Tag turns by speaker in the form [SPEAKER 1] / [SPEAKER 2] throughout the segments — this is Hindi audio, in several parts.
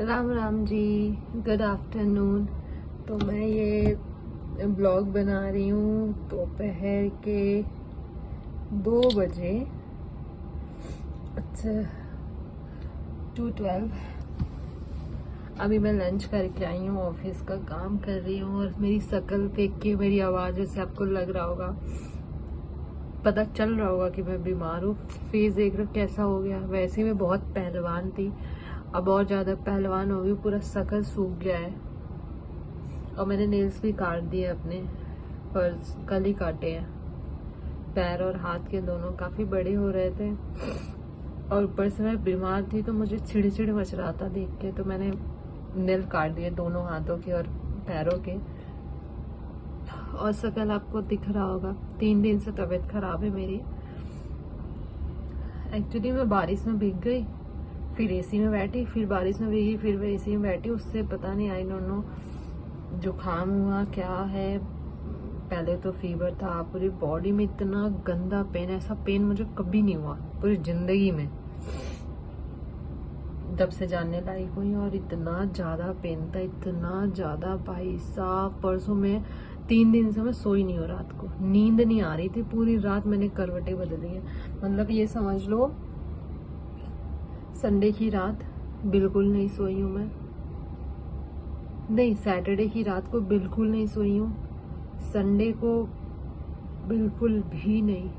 [SPEAKER 1] Ram Ram ji, good afternoon. तो मैं ये ब्लॉग बना रही हूँ दोपहर के 2 बजे। अच्छा 2:12। अभी मैं लंच करके आई हूँ, ऑफिस का काम कर रही हूँ और मेरी शक्ल देख के मेरी आवाज़ से आपको लग रहा होगा, पता चल रहा होगा कि मैं बीमार हूँ। फेस देख रहा कैसा हो गया। वैसे मैं बहुत पहलवान थी, अब और ज़्यादा पहलवान हो गई, पूरा शक्ल सूख गया है। और मैंने नेल्स भी काट दिए अपने, पर कल ही काटे हैं। पैर और हाथ के दोनों काफ़ी बड़े हो रहे थे और ऊपर से मैं बीमार थी तो मुझे चिड़चिड़ मच रहा था देख के, तो मैंने नेल काट दिए दोनों हाथों के और पैरों के। और शक्ल आपको दिख रहा होगा। 3 दिन से तबीयत खराब है मेरी। एक्चुअली मैं बारिश में भीग गई, फिर एसी में बैठी, फिर बारिश में भीगी, फिर मैं एसी में बैठी। उससे पता नहीं, आई डोंट नो जुकाम हुआ क्या है। पहले तो फीवर था, पूरी बॉडी में इतना गंदा पेन, ऐसा पेन मुझे कभी नहीं हुआ पूरी जिंदगी में जब से जानने लायक हुई। और इतना ज्यादा पेन था, इतना ज्यादा भाई साहब। परसों में 3 दिन से मैं सोई नहीं हूँ, रात को नींद नहीं आ रही थी। पूरी रात मैंने करवटें बदली है। मतलब ये समझ लो संडे की रात बिल्कुल नहीं सोई हूँ मैं। नहीं, सैटरडे की रात को बिल्कुल नहीं सोई हूँ, संडे को बिल्कुल भी नहीं।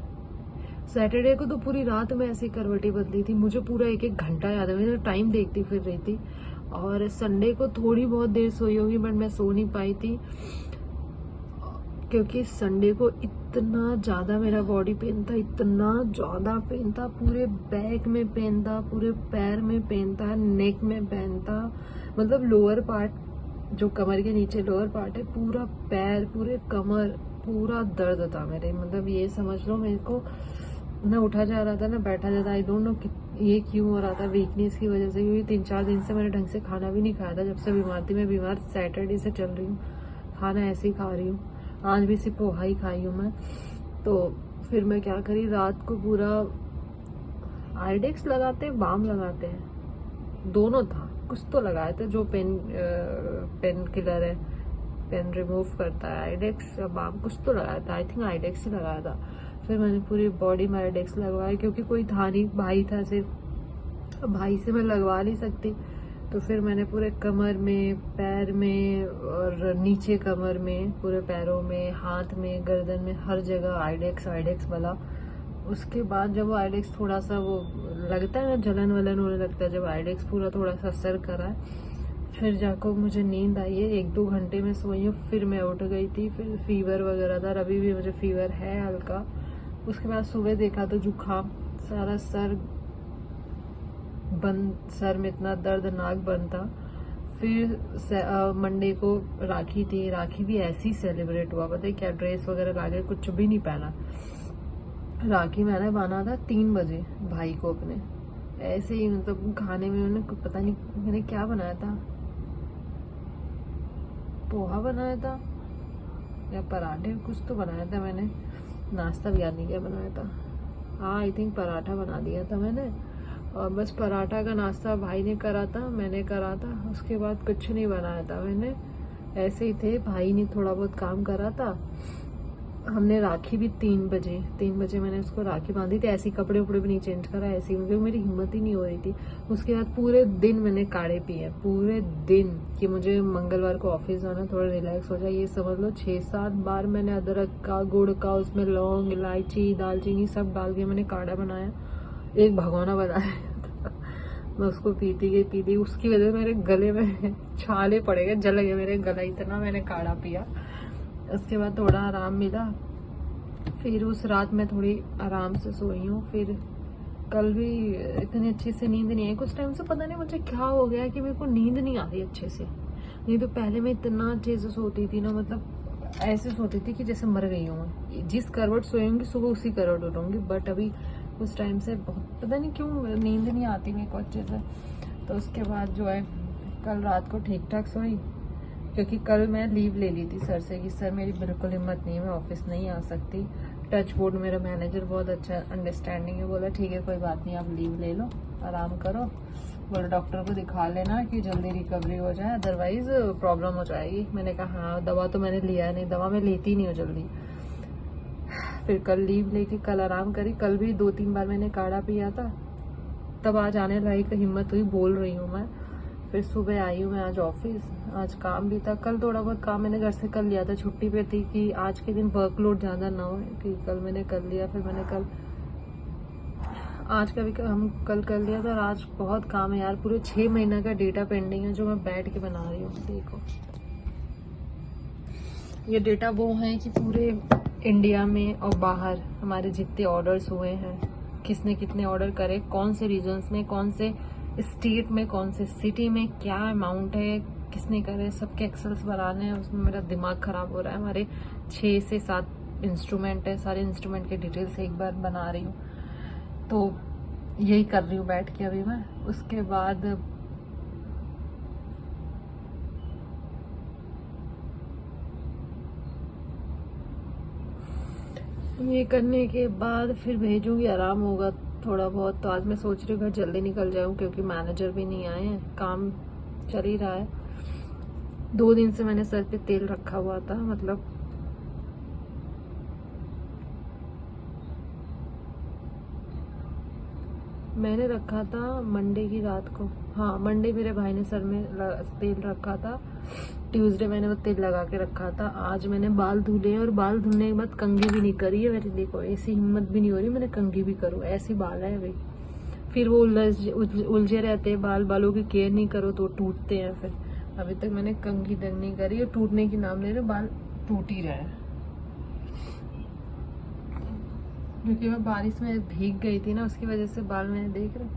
[SPEAKER 1] सैटरडे को तो पूरी रात में ऐसी करवटें बदली थी, मुझे पूरा 1-1 घंटा याद है, मैं टाइम देखती फिर रही थी। और संडे को थोड़ी बहुत देर सोई होगी, बट मैं सो नहीं पाई थी क्योंकि संडे को इतना ज़्यादा मेरा बॉडी पेन था, इतना ज़्यादा पेन था। पूरे बैक में पेन था, पूरे पैर में पेन था, नेक में पेन था। मतलब लोअर पार्ट, जो कमर के नीचे लोअर पार्ट है, पूरा पैर, पूरे कमर, पूरा दर्द था मेरे। मतलब ये समझ लो मेरे को ना उठा जा रहा था ना बैठा जा रहा। आई डोंट नो ये क्यों हो रहा था, वीकनेस की वजह से। क्योंकि 3-4 दिन से मैंने ढंग से खाना भी नहीं खाया था जब से बीमार थी। मैं बीमार सैटरडे से चल रही हूँ, खाना ऐसे ही खा रही हूँ। आज भी सिर्फ पोहा ही खाई हूँ मैं। तो फिर मैं क्या करी, रात को पूरा आइडेक्स लगाते हैं, बाम लगाते हैं, दोनों था, कुछ तो लगाए थे जो पेन किलर है, पेन रिमूव करता है, आइडेक्स या बाम कुछ तो लगाया था। आई थिंक आइडेक्स ही लगाया था। फिर मैंने पूरी बॉडी में आइडेक्स लगवाया क्योंकि कोई था नहीं, भाई था सिर्फ, भाई से मैं लगवा नहीं सकती। तो फिर मैंने पूरे कमर में, पैर में और नीचे कमर में, पूरे पैरों में, हाथ में, गर्दन में, हर जगह आइडेक्स वाला। उसके बाद जब वो आइडेक्स थोड़ा सा वो लगता है ना, जलन वलन होने लगता है जब आइडेक्स पूरा थोड़ा सा असर करा है, फिर जाकर मुझे नींद आई है। 1-2 घंटे में सोई हूँ, फिर मैं उठ गई थी। फिर फीवर वगैरह था, अभी भी मुझे फीवर है हल्का। उसके बाद सुबह देखा तो जुकाम, सारा सर बंद, सर में इतना दर्द, नाक बंद था। फिर मंडे को राखी थी, राखी भी ऐसे ही सेलिब्रेट हुआ। पता है क्या, ड्रेस वगैरह लाके कुछ भी नहीं पहना। राखी मैंने बांधा था 3 बजे भाई को अपने, ऐसे ही। मतलब खाने में मैंने पता नहीं मैंने क्या बनाया था, पोहा बनाया था या पराठे, कुछ तो बनाया था मैंने। नाश्ता भी याद नहीं क्या बनाया था। हाँ आई थिंक पराठा बना दिया था मैंने। और बस पराठा का नाश्ता भाई ने करा था, मैंने करा था। उसके बाद कुछ नहीं बनाया था मैंने, ऐसे ही थे। भाई ने थोड़ा बहुत काम करा था। हमने राखी भी 3 बजे मैंने उसको राखी बांधी थी। ऐसे ही कपड़े उपड़े भी नहीं चेंज करा, ऐसे ही, क्योंकि मेरी हिम्मत ही नहीं हो रही थी। उसके बाद पूरे दिन मैंने काढ़े पिए, पूरे दिन, कि मुझे मंगलवार को ऑफिस जाना, थोड़ा रिलैक्स हो जाए। ये समझ लो 6-7 बार मैंने अदरक का, गुड़ का, उसमें लौंग, इलायची, दालचीनी सब डाल के मैंने काढ़ा बनाया। एक भगोना बनाया मैं उसको पीती गई। उसकी वजह से मेरे गले में छाले पड़ गए, जल गए मेरे गला, इतना मैंने काढ़ा पिया। उसके बाद थोड़ा आराम मिला। फिर उस रात मैं थोड़ी आराम से सोई हूँ। फिर कल भी इतनी अच्छे से नींद नहीं आई। कुछ टाइम से पता नहीं मुझे क्या हो गया कि मेरे को नींद नहीं आ रही अच्छे से। नहीं तो पहले मैं इतना अच्छे से सोती थी ना, मतलब ऐसे सोती थी कि जैसे मर गई हूँ। जिस करवट सोऊंगी सुबह उसी करवट उठूंगी। बट अभी उस टाइम से बहुत पता नहीं क्यों नींद नहीं आती मेरे को अच्छे से। तो उसके बाद जो है, कल रात को ठीक ठाक सोई, क्योंकि कल मैं लीव ले ली थी सर से कि सर मेरी बिल्कुल हिम्मत नहीं है, मैं ऑफिस नहीं आ सकती। टच वुड मेरा मैनेजर बहुत अच्छा अंडरस्टैंडिंग है, बोला ठीक है कोई बात नहीं, आप लीव ले लो, आराम करो। बोले डॉक्टर को दिखा लेना कि जल्दी रिकवरी हो जाए, अदरवाइज प्रॉब्लम हो जाएगी। मैंने कहा हाँ, दवा तो मैंने लिया नहीं, दवा मैं लेती नहीं हूँ जल्दी। फिर कल लीव लेके कल आराम करी। कल भी 2-3 बार मैंने काढ़ा पिया था, तब आज आने लायक हिम्मत हुई, बोल रही हूँ मैं। फिर सुबह आई हूँ मैं आज ऑफिस, आज काम भी था। कल थोड़ा बहुत काम मैंने घर से कर लिया था, छुट्टी पे थी कि आज के दिन वर्कलोड ज़्यादा ना हो, कि कल मैंने कर लिया। फिर मैंने कल आज का भी हम कल कर लिया था। और आज बहुत काम है यार, पूरे 6 महीने का डेटा पेंडिंग है जो मैं बैठ के बना रही हूँ। देखो ये डेटा वो है कि पूरे इंडिया में और बाहर हमारे जितने ऑर्डर्स हुए हैं, किसने कितने ऑर्डर करे, कौन से रीजन्स में, कौन से स्टेट में, कौन से सिटी में, क्या अमाउंट है, किसने करे, सबके एक्सेल्स बनाने हैं। उसमें मेरा दिमाग खराब हो रहा है। हमारे 6 से 7 इंस्ट्रूमेंट है, सारे इंस्ट्रूमेंट के डिटेल्स एक बार बना रही हूँ, तो यही कर रही हूँ बैठ के अभी मैं। उसके बाद ये करने के बाद फिर भेजूंगी, आराम होगा थोड़ा बहुत। तो आज मैं सोच रही हूँ घर जल्दी निकल जाऊँ, क्योंकि मैनेजर भी नहीं आए हैं, काम चल ही रहा है। 2 दिन से मैंने सर पे तेल रखा हुआ था, मतलब मैंने रखा था मंडे की रात को। हाँ, मंडे मेरे भाई ने सर में तेल रखा था, ट्यूसडे मैंने वो तेल लगा के रखा था। आज मैंने बाल धुले, और बाल धुलने के बाद कंघी भी नहीं करी है मेरी। देखो ऐसी हिम्मत भी नहीं हो रही मैंने कंघी भी करूँ, ऐसी बाल है भाई। फिर वो उलझे रहते हैं बाल, बालों की केयर नहीं करो तो टूटते हैं। फिर अभी तक मैंने कंघी तक नहीं करी, और टूटने की नाम ले रहे, बाल टूट ही रहे हैं। क्योंकि मैं बारिश में भीग गई थी ना, उसकी वजह से बाल मैंने देख रहे